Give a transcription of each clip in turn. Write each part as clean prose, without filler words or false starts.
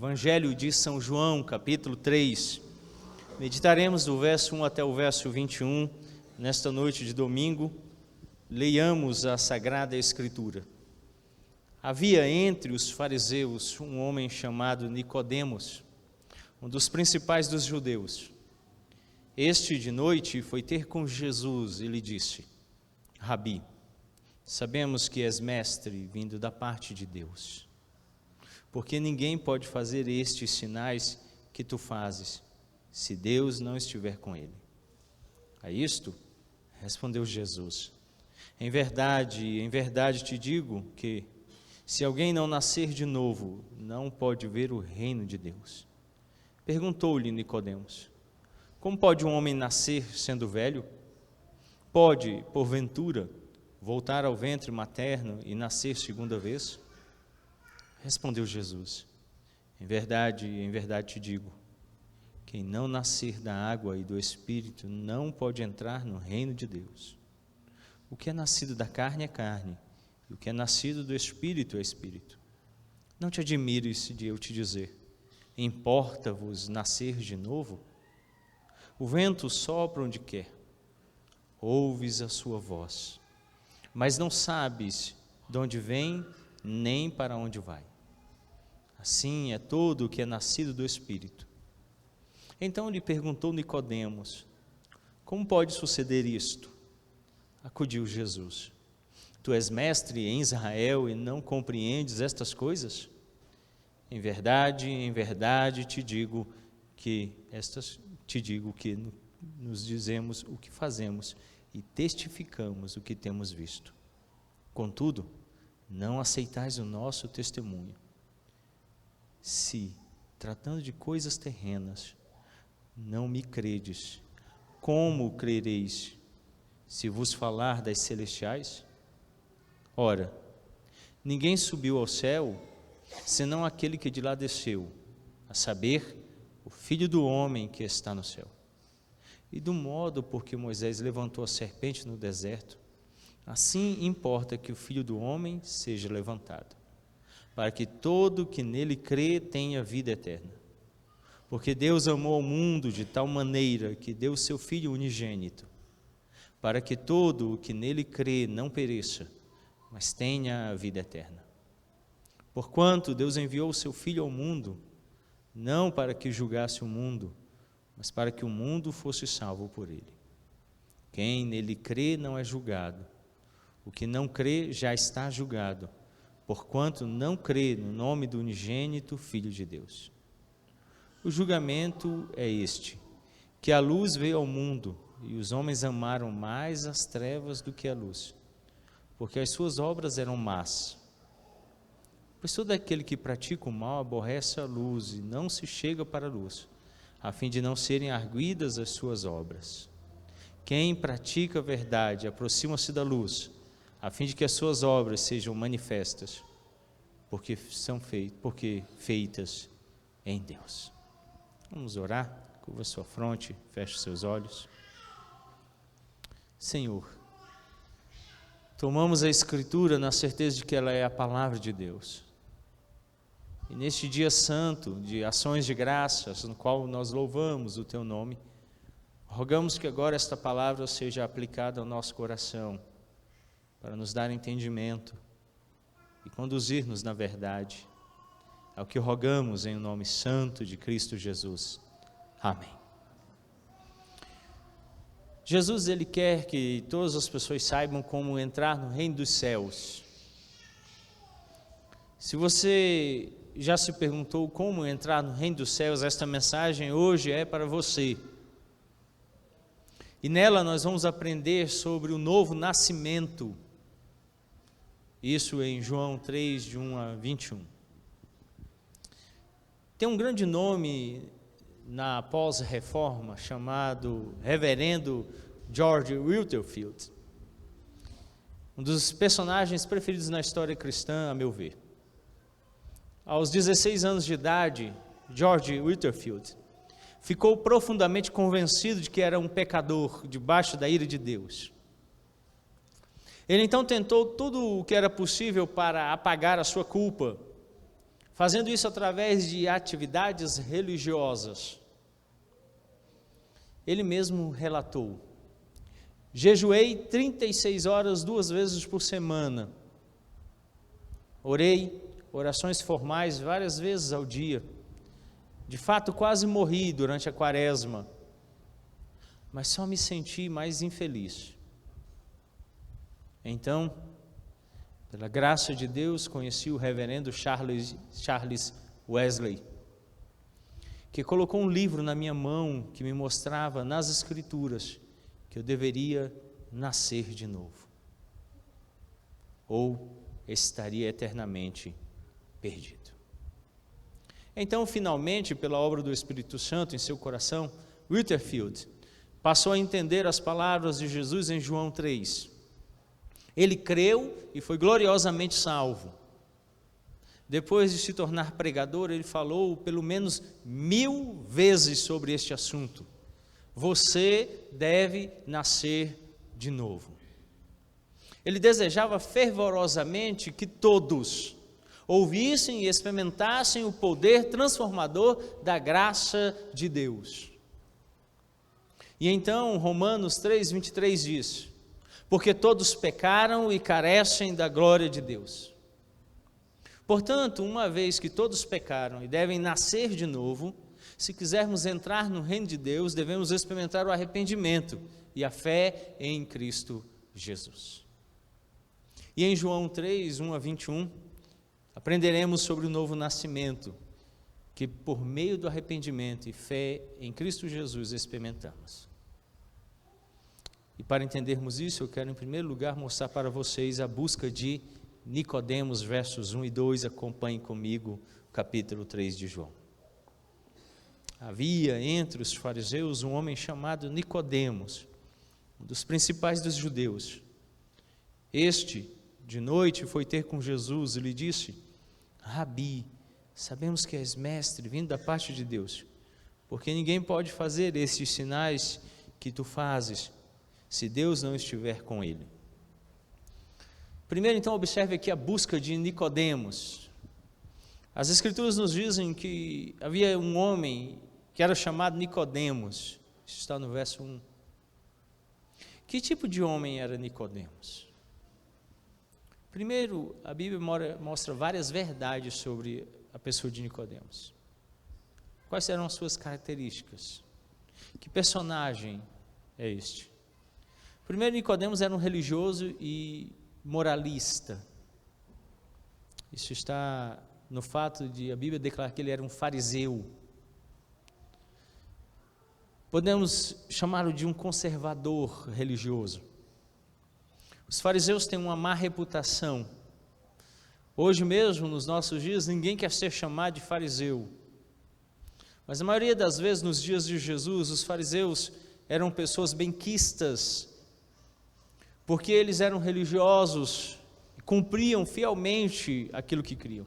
Evangelho de São João, capítulo 3. Meditaremos do verso 1 até o verso 21, nesta noite de domingo. Leiamos a Sagrada Escritura. Havia entre os fariseus um homem chamado Nicodemos, um dos principais dos judeus. Este, de noite, foi ter com Jesus e lhe disse: Rabi, sabemos que és mestre vindo da parte de Deus, porque ninguém pode fazer estes sinais que tu fazes, se Deus não estiver com ele. A isto, respondeu Jesus: em verdade te digo que, se alguém não nascer de novo, não pode ver o reino de Deus. Perguntou-lhe Nicodemos: como pode um homem nascer sendo velho? Pode, porventura, voltar ao ventre materno e nascer segunda vez? Respondeu Jesus: em verdade te digo, quem não nascer da água e do Espírito não pode entrar no reino de Deus. O que é nascido da carne é carne, e o que é nascido do Espírito é Espírito. Não te admires de eu te dizer: importa-vos nascer de novo? O vento sopra onde quer, ouves a sua voz, mas não sabes de onde vem nem para onde vai. Assim é todo o que é nascido do Espírito. Então lhe perguntou Nicodemos: como pode suceder isto? Acudiu Jesus: tu és mestre em Israel e não compreendes estas coisas? Em verdade te digo que nos dizemos o que fazemos e testificamos o que temos visto. Contudo, não aceitais o nosso testemunho. Se, tratando de coisas terrenas, não me credes, como crereis se vos falar das celestiais? Ora, ninguém subiu ao céu, senão aquele que de lá desceu, a saber, o Filho do homem que está no céu. E do modo por que Moisés levantou a serpente no deserto, assim importa que o Filho do homem seja levantado, para que todo que nele crê tenha vida eterna. Porque Deus amou o mundo de tal maneira que deu o seu Filho unigênito, para que todo o que nele crê não pereça, mas tenha a vida eterna. Porquanto Deus enviou o seu Filho ao mundo, não para que julgasse o mundo, mas para que o mundo fosse salvo por ele. Quem nele crê não é julgado. O que não crê já está julgado, porquanto não crê no nome do unigênito Filho de Deus. O julgamento é este, que a luz veio ao mundo, e os homens amaram mais as trevas do que a luz, porque as suas obras eram más. Pois todo aquele que pratica o mal aborrece a luz e não se chega para a luz, a fim de não serem arguidas as suas obras. Quem pratica a verdade aproxima-se da luz, a fim de que as suas obras sejam manifestas, porque feitas em Deus. Vamos orar? Curva sua fronte, feche seus olhos. Senhor, tomamos a Escritura na certeza de que ela é a palavra de Deus. E neste dia santo de ações de graças, no qual nós louvamos o Teu nome, rogamos que agora esta palavra seja aplicada ao nosso coração, para nos dar entendimento e conduzir-nos na verdade. É o que rogamos em nome santo de Cristo Jesus. Amém. Jesus, Ele quer que todas as pessoas saibam como entrar no reino dos céus. Se você já se perguntou como entrar no reino dos céus, esta mensagem hoje é para você. E nela nós vamos aprender sobre o novo nascimento. Isso em João 3, de 1 a 21. Tem um grande nome na pós-reforma chamado Reverendo George Whitefield, um dos personagens preferidos na história cristã, a meu ver. Aos 16 anos de idade, George Whitefield ficou profundamente convencido de que era um pecador debaixo da ira de Deus. Ele então tentou tudo o que era possível para apagar a sua culpa, fazendo isso através de atividades religiosas. Ele mesmo relatou: jejuei 36 horas 2 vezes por semana, orei orações formais várias vezes ao dia, de fato quase morri durante a quaresma, mas só me senti mais infeliz. Então, pela graça de Deus, conheci o reverendo Charles Wesley, que colocou um livro na minha mão que me mostrava nas Escrituras que eu deveria nascer de novo, ou estaria eternamente perdido. Então, finalmente, pela obra do Espírito Santo em seu coração, Whitefield passou a entender as palavras de Jesus em João 3. Ele creu e foi gloriosamente salvo. Depois de se tornar pregador, ele falou pelo menos 1000 vezes sobre este assunto. Você deve nascer de novo. Ele desejava fervorosamente que todos ouvissem e experimentassem o poder transformador da graça de Deus. E então, Romanos 3:23 diz: porque todos pecaram e carecem da glória de Deus. Portanto, uma vez que todos pecaram e devem nascer de novo, se quisermos entrar no reino de Deus, devemos experimentar o arrependimento e a fé em Cristo Jesus. E em João 3:1-21, aprenderemos sobre o novo nascimento, que por meio do arrependimento e fé em Cristo Jesus experimentamos. E para entendermos isso, eu quero em primeiro lugar mostrar para vocês a busca de Nicodemos, versos 1 e 2, acompanhem comigo o capítulo 3 de João. Havia entre os fariseus um homem chamado Nicodemos, um dos principais dos judeus. Este, de noite, foi ter com Jesus e lhe disse: Rabi, sabemos que és mestre, vindo da parte de Deus, porque ninguém pode fazer estes sinais que tu fazes, se Deus não estiver com ele. Primeiro, então, observe aqui a busca de Nicodemos. As Escrituras nos dizem que havia um homem que era chamado Nicodemos. Isso está no verso 1. Que tipo de homem era Nicodemos? Primeiro, a Bíblia mostra várias verdades sobre a pessoa de Nicodemos. Quais eram as suas características? Que personagem é este? Primeiro, Nicodemos era um religioso e moralista. Isso está no fato de a Bíblia declarar que ele era um fariseu. Podemos chamá-lo de um conservador religioso. Os fariseus têm uma má reputação. Hoje mesmo, nos nossos dias, ninguém quer ser chamado de fariseu. Mas a maioria das vezes, nos dias de Jesus, os fariseus eram pessoas benquistas, porque eles eram religiosos e cumpriam fielmente aquilo que criam.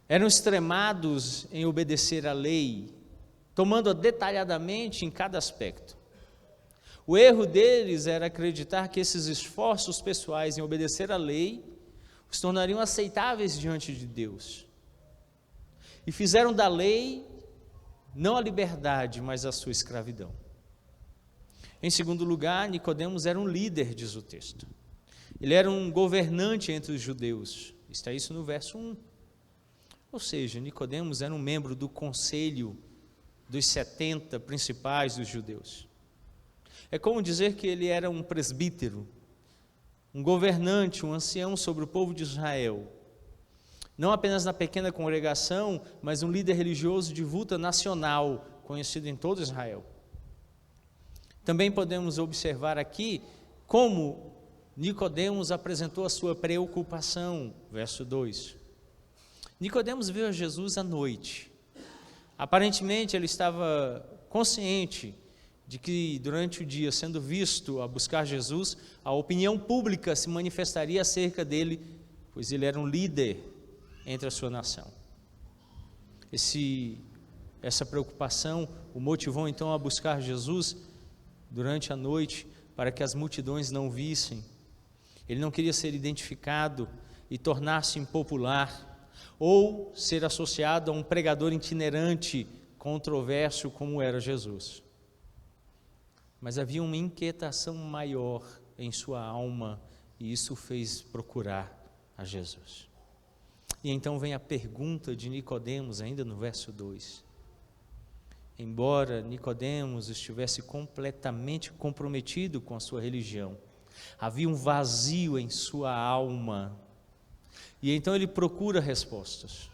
Eram extremados em obedecer à lei, tomando-a detalhadamente em cada aspecto. O erro deles era acreditar que esses esforços pessoais em obedecer à lei os tornariam aceitáveis diante de Deus. E fizeram da lei não a liberdade, mas a sua escravidão. Em segundo lugar, Nicodemos era um líder, diz o texto. Ele era um governante entre os judeus. Está isso no verso 1. Ou seja, Nicodemos era um membro do conselho dos 70 principais dos judeus. É como dizer que ele era um presbítero, um governante, um ancião sobre o povo de Israel. Não apenas na pequena congregação, mas um líder religioso de vulta nacional, conhecido em todo Israel. Também podemos observar aqui como Nicodemos apresentou a sua preocupação, verso 2. Nicodemos viu a Jesus à noite. Aparentemente ele estava consciente de que durante o dia, sendo visto a buscar Jesus, a opinião pública se manifestaria acerca dele, pois ele era um líder entre a sua nação. Essa preocupação o motivou então a buscar Jesus durante a noite, para que as multidões não vissem. Ele não queria ser identificado e tornar-se impopular. ou ser associado a um pregador itinerante, controverso como era Jesus. Mas havia uma inquietação maior em sua alma e isso o fez procurar a Jesus. E então vem a pergunta de Nicodemos, ainda no verso 2. Embora Nicodemos estivesse completamente comprometido com a sua religião, havia um vazio em sua alma. E então ele procura respostas.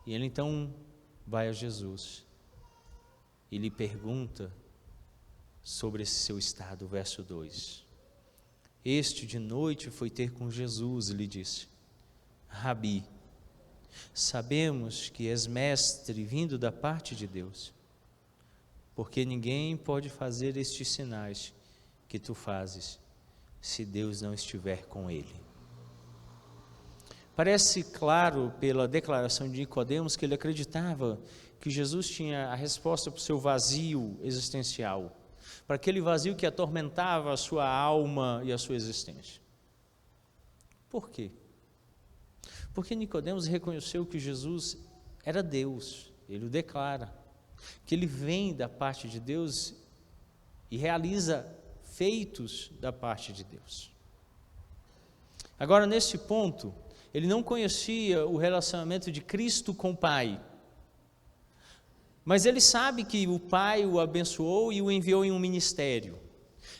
E ele então vai a Jesus e lhe pergunta sobre esse seu estado, verso 2. Este de noite foi ter com Jesus e lhe disse: Rabi, sabemos que és mestre vindo da parte de Deus, porque ninguém pode fazer estes sinais que tu fazes, se Deus não estiver com ele. Parece claro pela declaração de Nicodemos que ele acreditava que Jesus tinha a resposta para o seu vazio existencial, para aquele vazio que atormentava a sua alma e a sua existência. Por quê? Porque Nicodemos reconheceu que Jesus era Deus, ele o declara, que ele vem da parte de Deus e realiza feitos da parte de Deus. Agora, nesse ponto, ele não conhecia o relacionamento de Cristo com o Pai, mas ele sabe que o Pai o abençoou e o enviou em um ministério.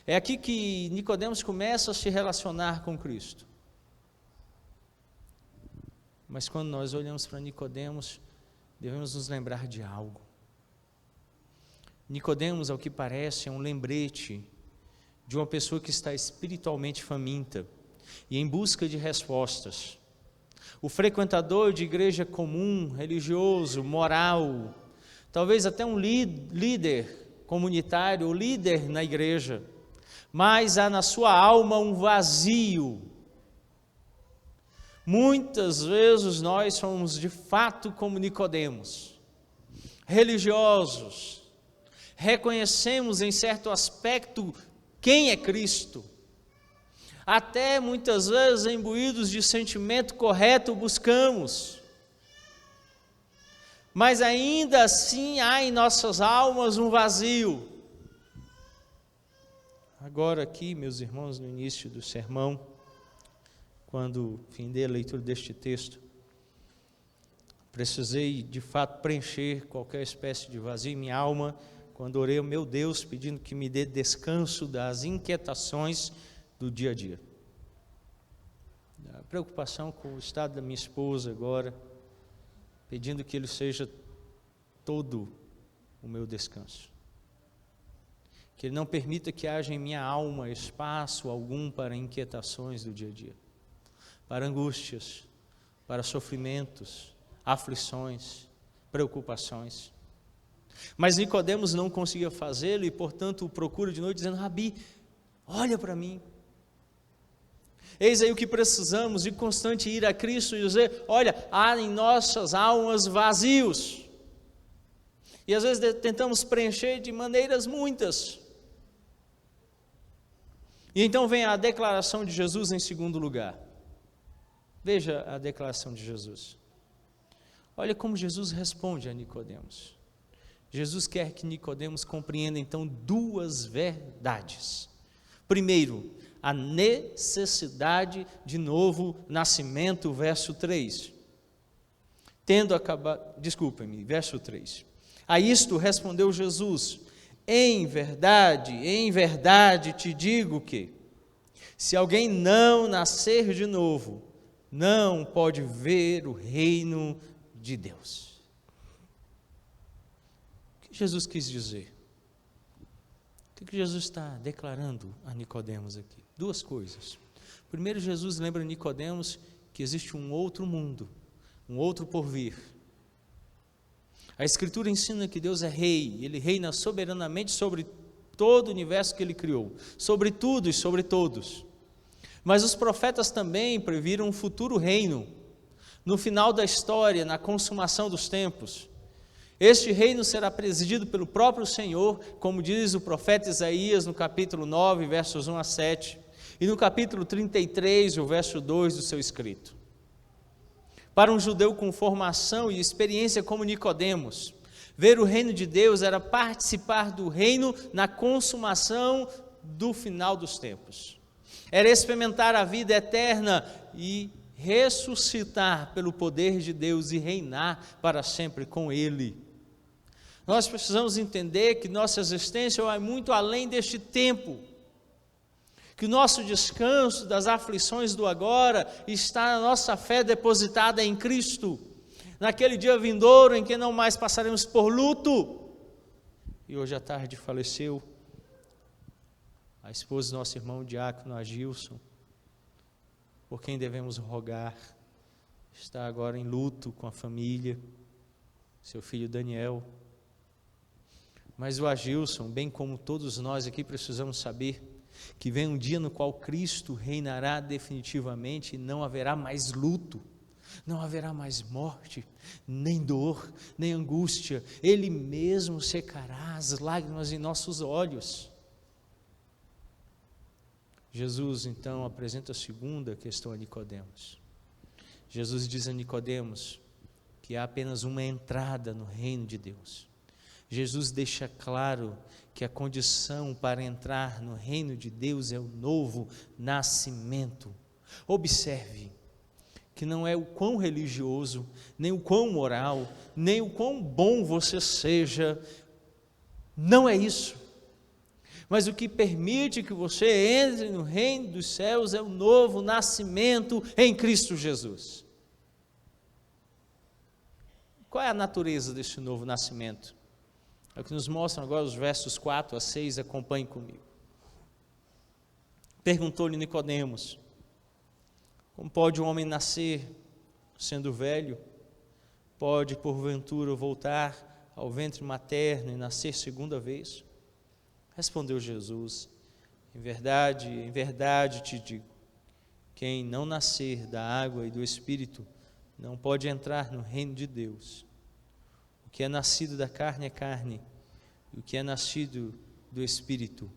É aqui que Nicodemos começa a se relacionar com Cristo. Mas quando nós olhamos para Nicodemos, devemos nos lembrar de algo. Nicodemos, ao que parece, é um lembrete de uma pessoa que está espiritualmente faminta e em busca de respostas. O frequentador de igreja comum, religioso, moral, talvez até um líder comunitário, líder na igreja, mas há na sua alma um vazio. Muitas vezes nós somos de fato como Nicodemos, religiosos, reconhecemos em certo aspecto quem é Cristo, até muitas vezes imbuídos de sentimento correto buscamos, mas ainda assim há em nossas almas um vazio. Agora aqui, meus irmãos, no início do sermão, quando findei a leitura deste texto, precisei de fato preencher qualquer espécie de vazio em minha alma, quando orei ao meu Deus pedindo que me dê descanso das inquietações do dia a dia. A preocupação com o estado da minha esposa agora, pedindo que ele seja todo o meu descanso. Que ele não permita que haja em minha alma espaço algum para inquietações do dia a dia, para angústias, para sofrimentos, aflições, preocupações. Mas Nicodemos não conseguia fazê-lo e, portanto, o procura de noite, dizendo: Rabi, olha para mim. Eis aí o que precisamos, de constante ir a Cristo e dizer: olha, há em nossas almas vazios. E às vezes tentamos preencher de maneiras muitas. E então vem a declaração de Jesus em segundo lugar. Veja a declaração de Jesus. Olha como Jesus responde a Nicodemos. Jesus quer que Nicodemos compreenda então duas verdades. Primeiro, a necessidade de novo nascimento, verso 3. Verso 3. A isto respondeu Jesus: em verdade te digo que, se alguém não nascer de novo, não pode ver o reino de Deus. O que Jesus quis dizer? O que Jesus está declarando a Nicodemos aqui? Duas coisas. Primeiro, Jesus lembra a Nicodemos que existe um outro mundo, um outro porvir. A Escritura ensina que Deus é rei, Ele reina soberanamente sobre todo o universo que Ele criou, sobre tudo e sobre todos. Mas os profetas também previram um futuro reino, no final da história, na consumação dos tempos. Este reino será presidido pelo próprio Senhor, como diz o profeta Isaías no capítulo 9, versos 1 a 7, e no capítulo 33, o verso 2 do seu escrito. Para um judeu com formação e experiência como Nicodemos, ver o reino de Deus era participar do reino na consumação do final dos tempos. Era experimentar a vida eterna e ressuscitar pelo poder de Deus e reinar para sempre com Ele. Nós precisamos entender que nossa existência vai muito além deste tempo, que o nosso descanso das aflições do agora está na nossa fé depositada em Cristo, naquele dia vindouro em que não mais passaremos por luto. E hoje à tarde faleceu a esposa do nosso irmão diácono Agilson, por quem devemos rogar. Está agora em luto com a família, seu filho Daniel. Mas o Agilson, bem como todos nós aqui, precisamos saber que vem um dia no qual Cristo reinará definitivamente e não haverá mais luto, não haverá mais morte, nem dor, nem angústia. Ele mesmo secará as lágrimas em nossos olhos. Jesus então apresenta a segunda questão a Nicodemos. Jesus diz a Nicodemos que há apenas uma entrada no reino de Deus. Jesus deixa claro que a condição para entrar no reino de Deus é o novo nascimento. Observe que não é o quão religioso, nem o quão moral, nem o quão bom você seja, não é isso. Mas o que permite que você entre no reino dos céus é o novo nascimento em Cristo Jesus. Qual é a natureza desse novo nascimento? É o que nos mostram agora os versos 4 a 6, acompanhe comigo. Perguntou-lhe Nicodemos: como pode um homem nascer sendo velho? Pode, porventura, voltar ao ventre materno e nascer segunda vez? Respondeu Jesus: em verdade te digo, quem não nascer da água e do Espírito não pode entrar no reino de Deus. O que é nascido da carne é carne, e o que é nascido do Espírito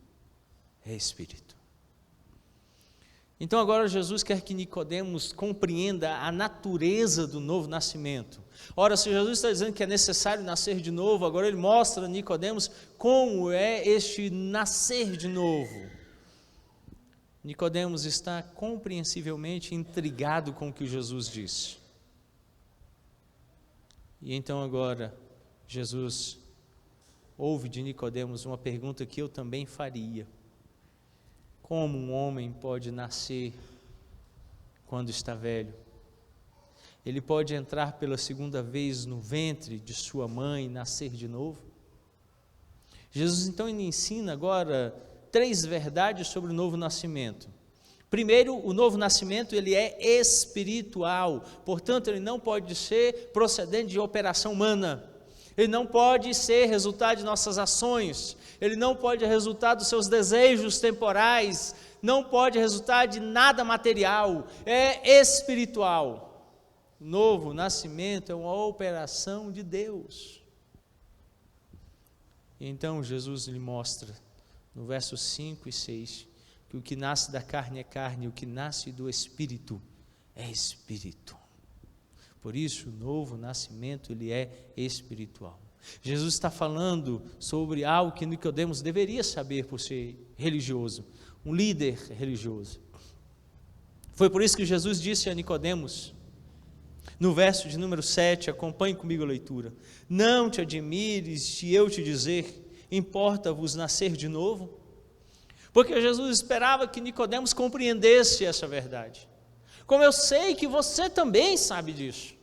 é Espírito. Então agora Jesus quer que Nicodemos compreenda a natureza do novo nascimento. Ora, se Jesus está dizendo que é necessário nascer de novo, agora ele mostra a Nicodemos como é este nascer de novo. Nicodemos está compreensivelmente intrigado com o que Jesus disse. E então agora Jesus ouve de Nicodemos uma pergunta que eu também faria: como um homem pode nascer quando está velho? Ele pode entrar pela segunda vez no ventre de sua mãe e nascer de novo? Jesus então ele ensina agora 3 verdades sobre o novo nascimento. Primeiro, o novo nascimento ele é espiritual, portanto ele não pode ser procedente de operação humana, ele não pode ser resultado de nossas ações, ele não pode resultar dos seus desejos temporais, não pode resultar de nada material, é espiritual. O novo nascimento é uma operação de Deus. E então Jesus lhe mostra, no versos 5 e 6, que o que nasce da carne é carne, e o que nasce do Espírito é Espírito. Por isso, o novo nascimento, ele é espiritual. Jesus está falando sobre algo que Nicodemos deveria saber por ser religioso, um líder religioso. Foi por isso que Jesus disse a Nicodemos, no verso de número 7, acompanhe comigo a leitura: não te admires de eu te dizer, importa-vos nascer de novo? Porque Jesus esperava que Nicodemos compreendesse essa verdade. Como eu sei que você também sabe disso.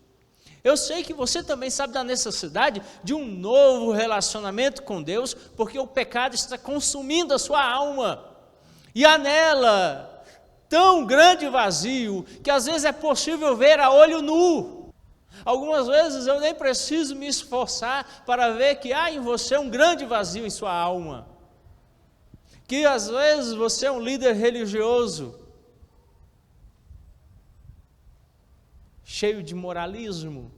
Eu sei que você também sabe da necessidade de um novo relacionamento com Deus, porque o pecado está consumindo a sua alma. E há nela tão grande vazio, que às vezes é possível ver a olho nu. Algumas vezes eu nem preciso me esforçar para ver que há em você um grande vazio em sua alma. Que às vezes você é um líder religioso, cheio de moralismo,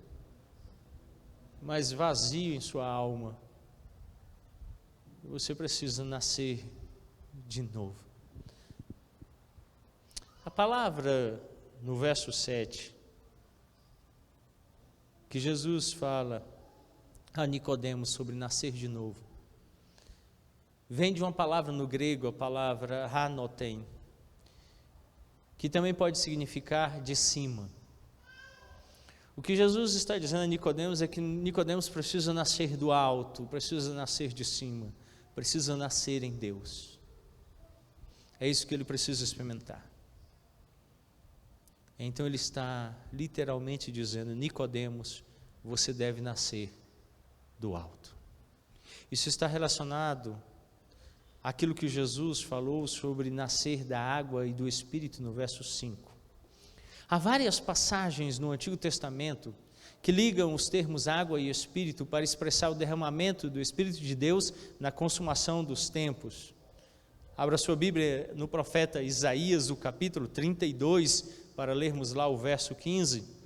mas vazio em sua alma. Você precisa nascer de novo. A palavra no verso 7 que Jesus fala a Nicodemos sobre nascer de novo, vem de uma palavra no grego, a palavra hanoten, que também pode significar de cima. O que Jesus está dizendo a Nicodemos é que Nicodemos precisa nascer do alto, precisa nascer de cima, precisa nascer em Deus. É isso que ele precisa experimentar. Então ele está literalmente dizendo: Nicodemos, você deve nascer do alto. Isso está relacionado àquilo que Jesus falou sobre nascer da água e do Espírito no verso 5. Há várias passagens no Antigo Testamento que ligam os termos água e Espírito para expressar o derramamento do Espírito de Deus na consumação dos tempos. Abra sua Bíblia no profeta Isaías, o capítulo 32, para lermos lá o verso 15.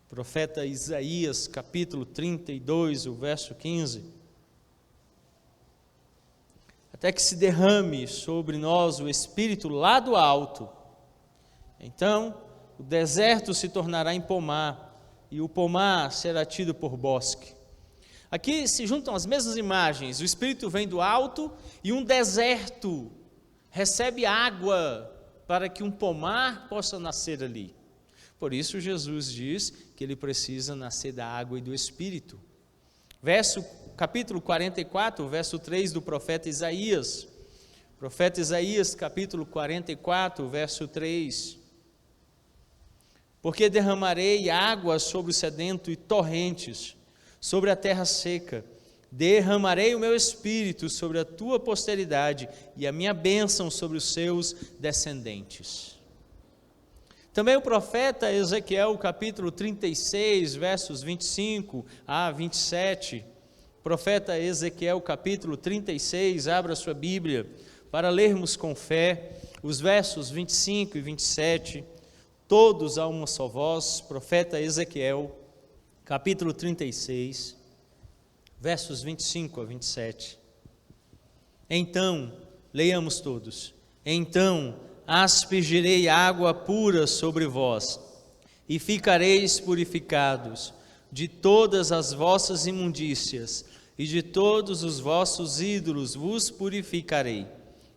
Profeta Isaías, capítulo 32, o verso 15. Até que se derrame sobre nós o Espírito lá do alto. Então, o deserto se tornará em pomar, e o pomar será tido por bosque. Aqui se juntam as mesmas imagens, o Espírito vem do alto e um deserto recebe água para que um pomar possa nascer ali. Por isso Jesus diz que ele precisa nascer da água e do Espírito. Capítulo 44, verso 3 do profeta Isaías. Profeta Isaías, capítulo 44, verso 3. Porque derramarei água sobre o sedento e torrentes sobre a terra seca. Derramarei o meu espírito sobre a tua posteridade e a minha bênção sobre os seus descendentes. Também o profeta Ezequiel, capítulo 36, versos 25 a 27. Profeta Ezequiel, capítulo 36, abra sua Bíblia para lermos com fé os versos 25 e 27, todos a uma só voz. Profeta Ezequiel, capítulo 36, versos 25 a 27. Então, leiamos todos. Então aspergirei água pura sobre vós, e ficareis purificados de todas as vossas imundícias, e de todos os vossos ídolos vos purificarei.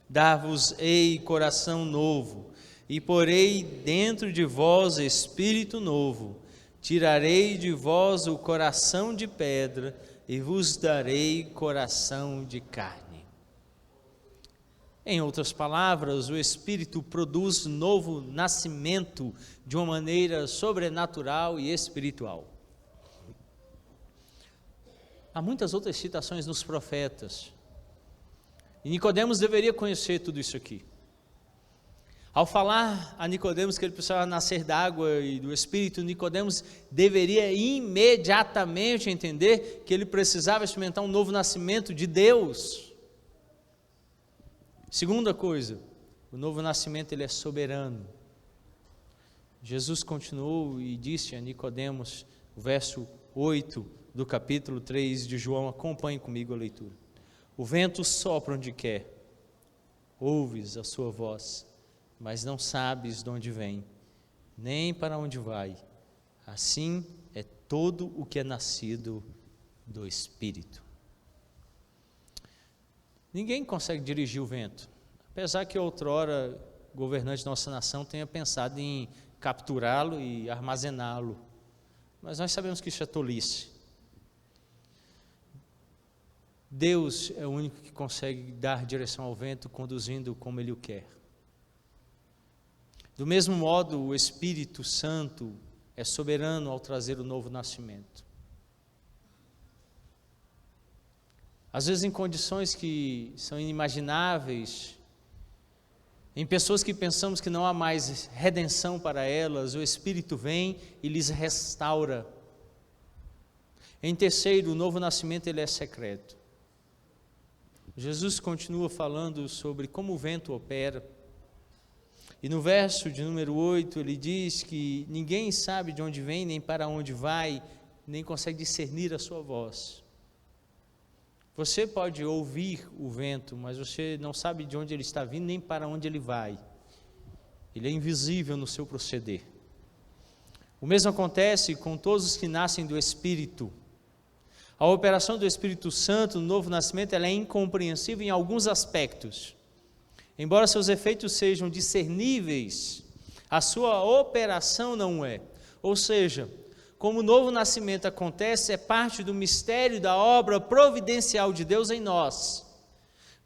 Dar-vos-ei coração novo, e porei dentro de vós espírito novo. Tirarei de vós o coração de pedra, e vos darei coração de carne. Em outras palavras, o Espírito produz novo nascimento de uma maneira sobrenatural e espiritual. Há muitas outras citações nos profetas. E Nicodemos deveria conhecer tudo isso aqui. Ao falar a Nicodemos que ele precisava nascer da água e do Espírito, Nicodemos deveria imediatamente entender que ele precisava experimentar um novo nascimento de Deus. Segunda coisa, o novo nascimento ele é soberano. Jesus continuou e disse a Nicodemos, o verso 8 do capítulo 3 de João, acompanhe comigo a leitura. O vento sopra onde quer, ouves a sua voz, mas não sabes de onde vem, nem para onde vai. Assim é todo o que é nascido do Espírito. Ninguém consegue dirigir o vento, apesar que outrora o governante da nossa nação tenha pensado em capturá-lo e armazená-lo, mas nós sabemos que isso é tolice. Deus é o único que consegue dar direção ao vento, conduzindo como Ele o quer. Do mesmo modo, o Espírito Santo é soberano ao trazer o novo nascimento. Às vezes em condições que são inimagináveis, em pessoas que pensamos que não há mais redenção para elas, o Espírito vem e lhes restaura. Em terceiro, o novo nascimento ele é secreto. Jesus continua falando sobre como o vento opera. E no verso de número 8, ele diz que ninguém sabe de onde vem, nem para onde vai, nem consegue discernir a sua voz. Você pode ouvir o vento, mas você não sabe de onde ele está vindo, nem para onde ele vai. Ele é invisível no seu proceder. O mesmo acontece com todos os que nascem do Espírito. A operação do Espírito Santo no novo nascimento ela é incompreensível em alguns aspectos. Embora seus efeitos sejam discerníveis, a sua operação não é. Ou seja, como o novo nascimento acontece, é parte do mistério da obra providencial de Deus em nós.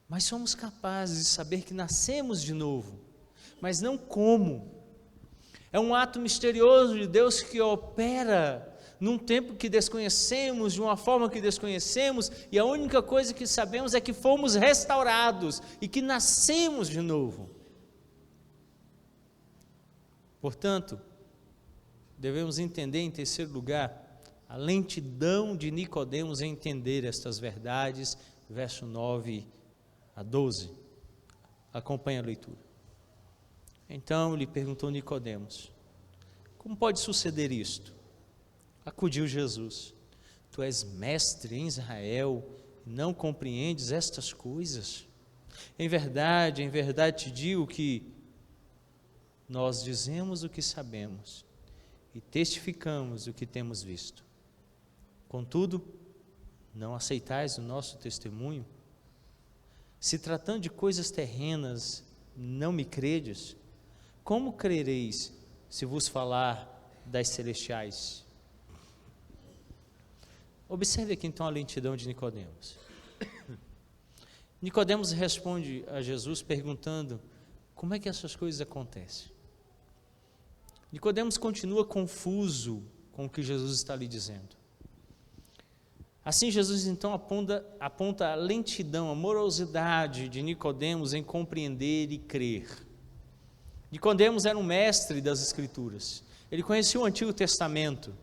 Mas somos capazes de saber que nascemos de novo, mas não como. É um ato misterioso de Deus que opera num tempo que desconhecemos, de uma forma que desconhecemos, e a única coisa que sabemos é que fomos restaurados e que nascemos de novo. Portanto, devemos entender, em terceiro lugar, a lentidão de Nicodemos em entender estas verdades, verso 9 a 12. Acompanhe a leitura. Então lhe perguntou Nicodemos: como pode suceder isto? Acudiu Jesus: tu és mestre em Israel e não compreendes estas coisas? Em verdade te digo que nós dizemos o que sabemos e testificamos o que temos visto. Contudo, não aceitais o nosso testemunho? Se tratando de coisas terrenas, não me credes? Como crereis se vos falar das celestiais? Observe aqui então a lentidão de Nicodemos. Nicodemos responde a Jesus perguntando: como é que essas coisas acontecem? Nicodemos continua confuso com o que Jesus está lhe dizendo. Assim Jesus então aponta a lentidão, a morosidade de Nicodemos em compreender e crer. Nicodemos era um mestre das Escrituras. Ele conhecia o Antigo Testamento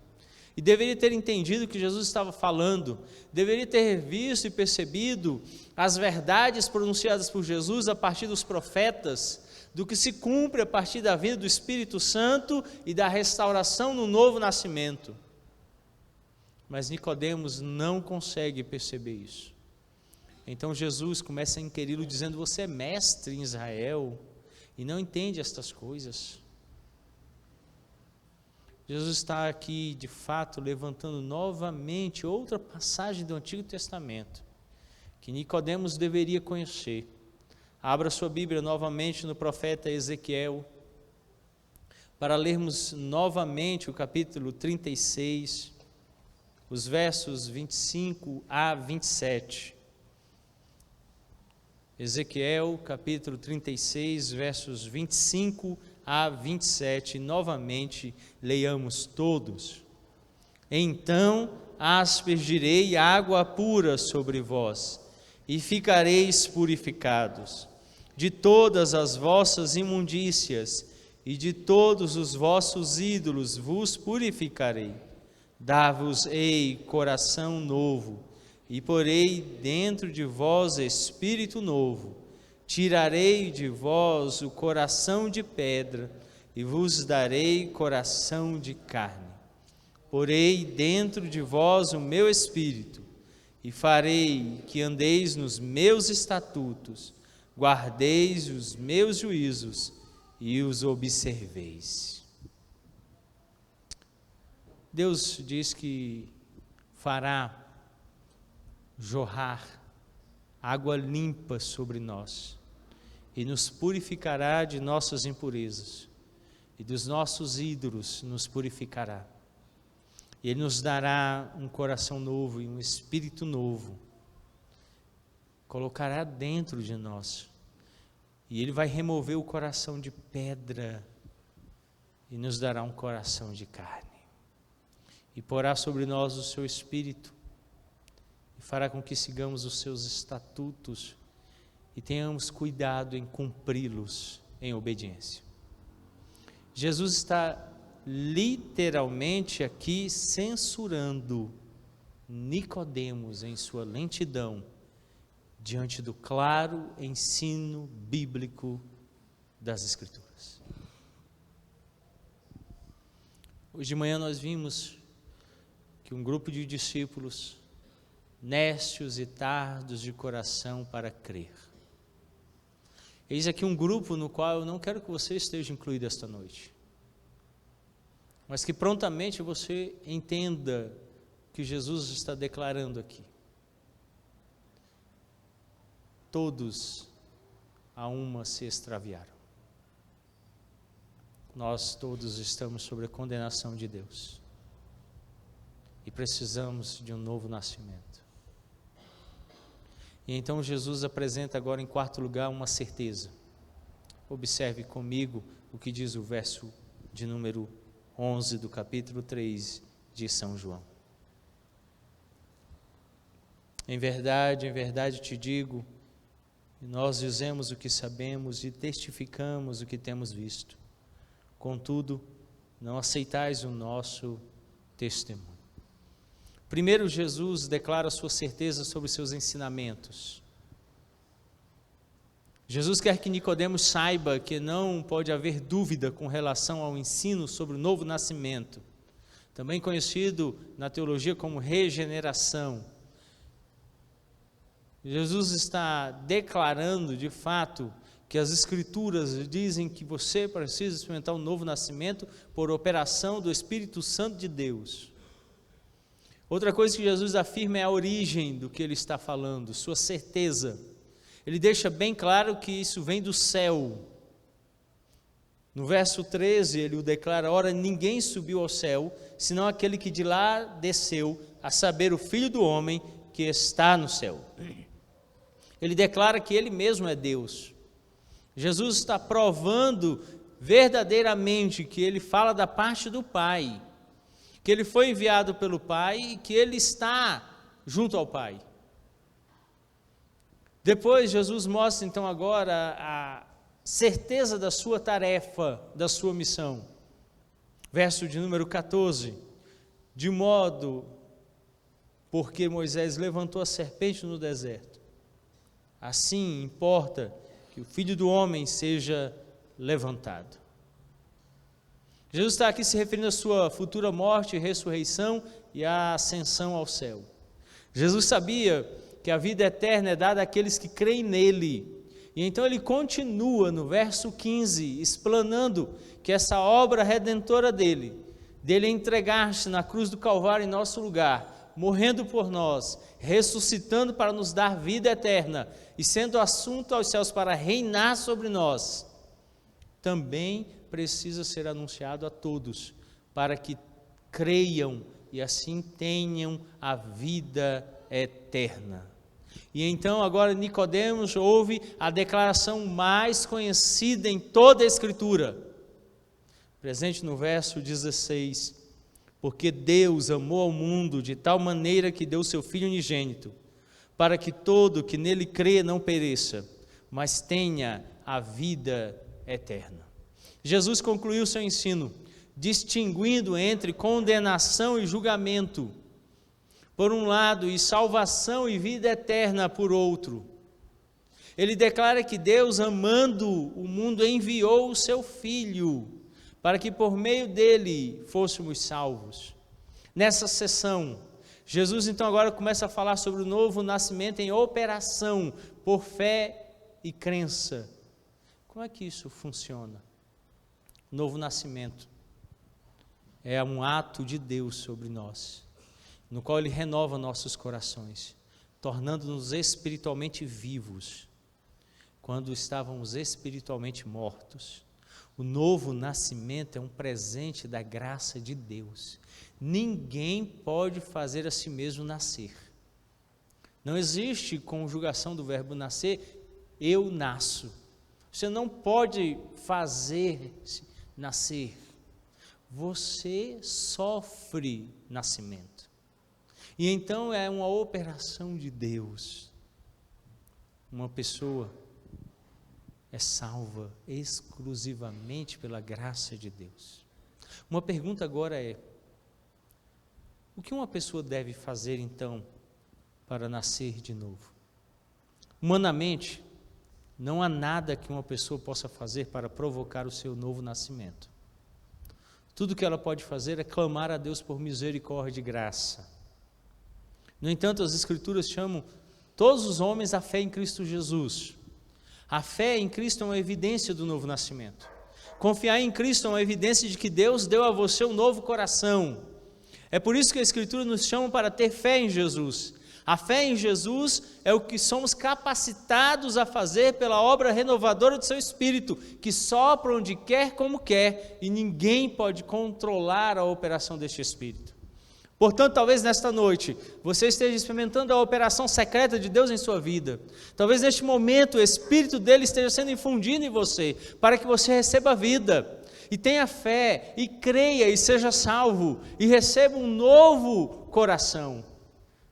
e deveria ter entendido o que Jesus estava falando, deveria ter visto e percebido as verdades pronunciadas por Jesus a partir dos profetas, do que se cumpre a partir da vinda do Espírito Santo e da restauração no novo nascimento. Mas Nicodemos não consegue perceber isso. Então Jesus começa a inquiri-lo dizendo: você é mestre em Israel e não entende estas coisas? Jesus está aqui, de fato, levantando novamente outra passagem do Antigo Testamento, que Nicodemos deveria conhecer. Abra sua Bíblia novamente no profeta Ezequiel, para lermos novamente o capítulo 36, os versos 25 a 27. Ezequiel, capítulo 36, versos 25 a 27, novamente leiamos todos. Então aspergirei água pura sobre vós, e ficareis purificados. De todas as vossas imundícias e de todos os vossos ídolos vos purificarei. Dar-vos-ei coração novo, e porei dentro de vós espírito novo. Tirarei de vós o coração de pedra, e vos darei coração de carne. Porei dentro de vós o meu espírito, e farei que andeis nos meus estatutos, guardeis os meus juízos e os observeis. Deus diz que fará jorrar água limpa sobre nós e nos purificará de nossas impurezas e dos nossos ídolos nos purificará. Ele nos dará um coração novo e um espírito novo, colocará dentro de nós, e Ele vai remover o coração de pedra e nos dará um coração de carne, e porá sobre nós o seu Espírito, e fará com que sigamos os seus estatutos e tenhamos cuidado em cumpri-los em obediência. Jesus está literalmente aqui censurando Nicodemos em sua lentidão diante do claro ensino bíblico das Escrituras. Hoje de manhã nós vimos que um grupo de discípulos, nécios e tardos de coração para crer, Eis aqui um grupo no qual eu não quero que você esteja incluído esta noite, mas que prontamente você entenda o que Jesus está declarando aqui. Todos a uma se extraviaram. Nós todos estamos sob a condenação de Deus e precisamos de um novo nascimento. E então Jesus apresenta agora em quarto lugar uma certeza. Observe comigo o que diz o verso de número 11 do capítulo 3 de São João. Em verdade te digo, nós dizemos o que sabemos e testificamos o que temos visto. Contudo, não aceitais o nosso testemunho. Primeiro, Jesus declara sua certeza sobre seus ensinamentos. Jesus quer que Nicodemos saiba que não pode haver dúvida com relação ao ensino sobre o novo nascimento, também conhecido na teologia como regeneração. Jesus está declarando, de fato, que as Escrituras dizem que você precisa experimentar um novo nascimento por operação do Espírito Santo de Deus. Outra coisa que Jesus afirma é a origem do que ele está falando, sua certeza. Ele deixa bem claro que isso vem do céu. No verso 13 ele o declara: ora, ninguém subiu ao céu, senão aquele que de lá desceu, a saber, o Filho do Homem que está no céu. Ele declara que ele mesmo é Deus. Jesus está provando verdadeiramente que ele fala da parte do Pai, que ele foi enviado pelo Pai e que ele está junto ao Pai. Depois Jesus mostra então agora a certeza da sua tarefa, da sua missão. Verso de número 14: de modo porque Moisés levantou a serpente no deserto, assim importa que o Filho do Homem seja levantado. Jesus está aqui se referindo à sua futura morte, ressurreição e à ascensão ao céu. Jesus sabia que a vida eterna é dada àqueles que creem nele. E então ele continua no verso 15, explanando que essa obra redentora dele entregar-se na cruz do Calvário em nosso lugar, morrendo por nós, ressuscitando para nos dar vida eterna e sendo assunto aos céus para reinar sobre nós, também precisa ser anunciado a todos, para que creiam e assim tenham a vida eterna. E então agora Nicodemos ouve a declaração mais conhecida em toda a Escritura, presente no verso 16: porque Deus amou ao mundo de tal maneira que deu seu Filho unigênito, para que todo que nele crê não pereça, mas tenha a vida eterna. Jesus concluiu seu ensino, distinguindo entre condenação e julgamento, por um lado, e salvação e vida eterna, por outro. Ele declara que Deus, amando o mundo, enviou o seu Filho, para que por meio dele fôssemos salvos. Nessa sessão, Jesus então agora começa a falar sobre o novo nascimento em operação, por fé e crença. Como é que isso funciona? O novo nascimento é um ato de Deus sobre nós, no qual Ele renova nossos corações, tornando-nos espiritualmente vivos, quando estávamos espiritualmente mortos. O novo nascimento é um presente da graça de Deus. Ninguém pode fazer a si mesmo nascer. Não existe conjugação do verbo nascer, eu nasço. Você não pode fazer nascer. Você sofre nascimento. E então é uma operação de Deus. Uma pessoa é salva exclusivamente pela graça de Deus. Uma pergunta agora é: o que uma pessoa deve fazer então para nascer de novo? Humanamente, não há nada que uma pessoa possa fazer para provocar o seu novo nascimento. Tudo que ela pode fazer é clamar a Deus por misericórdia e graça. No entanto, as Escrituras chamam todos os homens à fé em Cristo Jesus. A fé em Cristo é uma evidência do novo nascimento. Confiar em Cristo é uma evidência de que Deus deu a você um novo coração. É por isso que a Escritura nos chama para ter fé em Jesus. A fé em Jesus é o que somos capacitados a fazer pela obra renovadora do seu Espírito, que sopra onde quer, como quer, e ninguém pode controlar a operação deste Espírito. Portanto, talvez nesta noite, você esteja experimentando a operação secreta de Deus em sua vida. Talvez neste momento o Espírito dele esteja sendo infundido em você, para que você receba a vida, e tenha fé, e creia, e seja salvo, e receba um novo coração.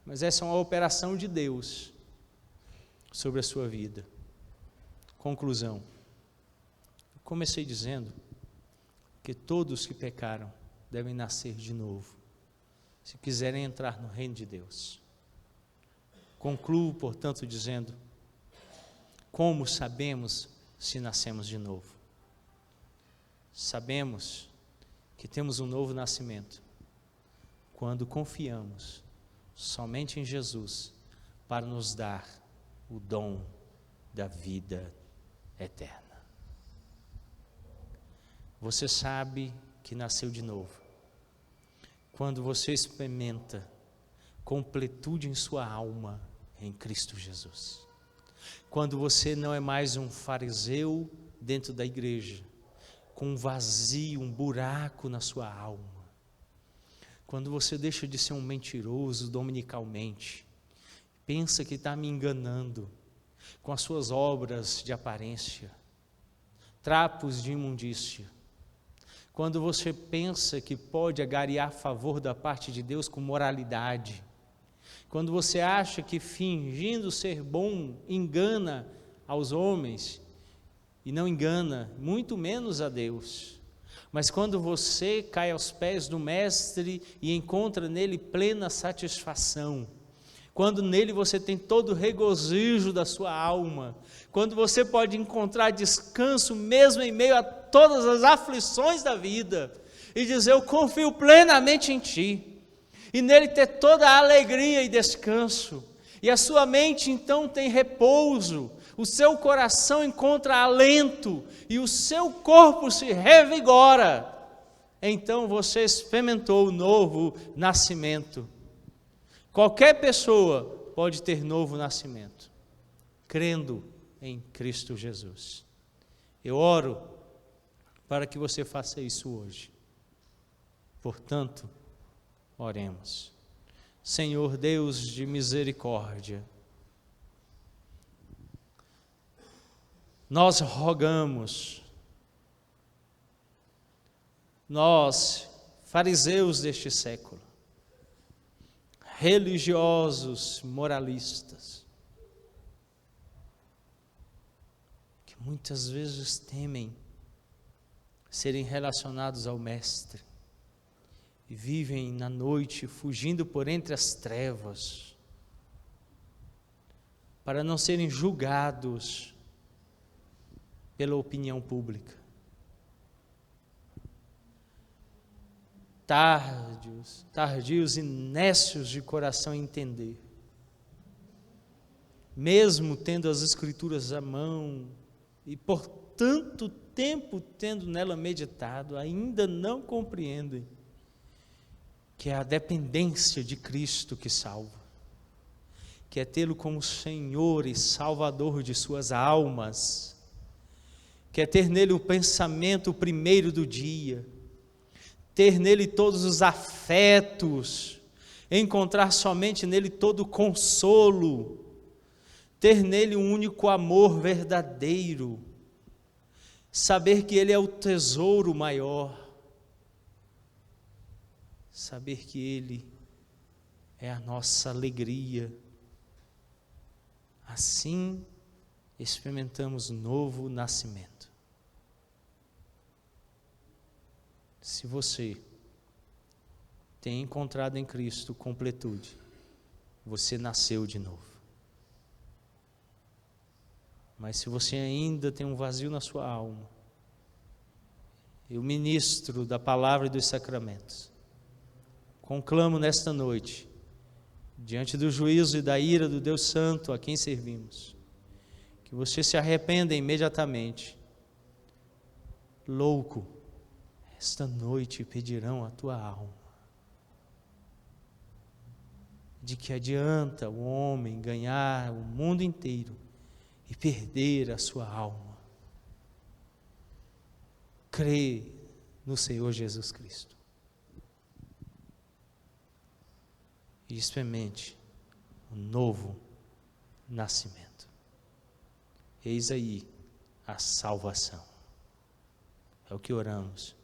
Mas essa é uma operação de Deus sobre a sua vida. Conclusão. Comecei dizendo que todos que pecaram devem nascer de novo, se quiserem entrar no reino de Deus. Concluo, portanto, dizendo: como sabemos se nascemos de novo? Sabemos que temos um novo nascimento quando confiamos somente em Jesus para nos dar o dom da vida eterna. Você sabe que nasceu de novo quando você experimenta completude em sua alma em Cristo Jesus. Quando você não é mais um fariseu dentro da igreja, com um vazio, um buraco na sua alma. Quando você deixa de ser um mentiroso dominicalmente, pensa que está me enganando com as suas obras de aparência, trapos de imundícia. Quando você pensa que pode agariar favor da parte de Deus com moralidade. Quando você acha que fingindo ser bom engana aos homens e não engana, muito menos a Deus. Mas quando você cai aos pés do Mestre e encontra nele plena satisfação, quando nele você tem todo o regozijo da sua alma, quando você pode encontrar descanso mesmo em meio a todas as aflições da vida, e dizer: eu confio plenamente em Ti, e nele ter toda a alegria e descanso, e a sua mente então tem repouso, o seu coração encontra alento, e o seu corpo se revigora, então você experimentou o novo nascimento. Qualquer pessoa pode ter novo nascimento, crendo em Cristo Jesus. Eu oro para que você faça isso hoje. Portanto, oremos. Senhor Deus de misericórdia, nós rogamos, nós, fariseus deste século, religiosos, moralistas, que muitas vezes temem serem relacionados ao Mestre, e vivem na noite fugindo por entre as trevas, para não serem julgados pela opinião pública. Tardios e nécios de coração entender, mesmo tendo as Escrituras à mão, e por tanto tempo tendo nela meditado, ainda não compreendem que é a dependência de Cristo que salva, que é tê-lo como Senhor e Salvador de suas almas, que é ter nele o pensamento primeiro do dia, ter nele todos os afetos, encontrar somente nele todo o consolo, ter nele um único amor verdadeiro, saber que ele é o tesouro maior, saber que ele é a nossa alegria. Assim experimentamos novo nascimento. Se você tem encontrado em Cristo completude, você nasceu de novo. Mas se você ainda tem um vazio na sua alma, eu, ministro da palavra e dos sacramentos, conclamo nesta noite, diante do juízo e da ira do Deus Santo a quem servimos, que que você se arrependa imediatamente. Louco, esta noite pedirão a tua alma. De que adianta o homem ganhar o mundo inteiro e perder a sua alma? Crê no Senhor Jesus Cristo e experimente o novo nascimento. Eis aí a salvação. É o que oramos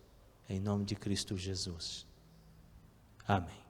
em nome de Cristo Jesus. Amém.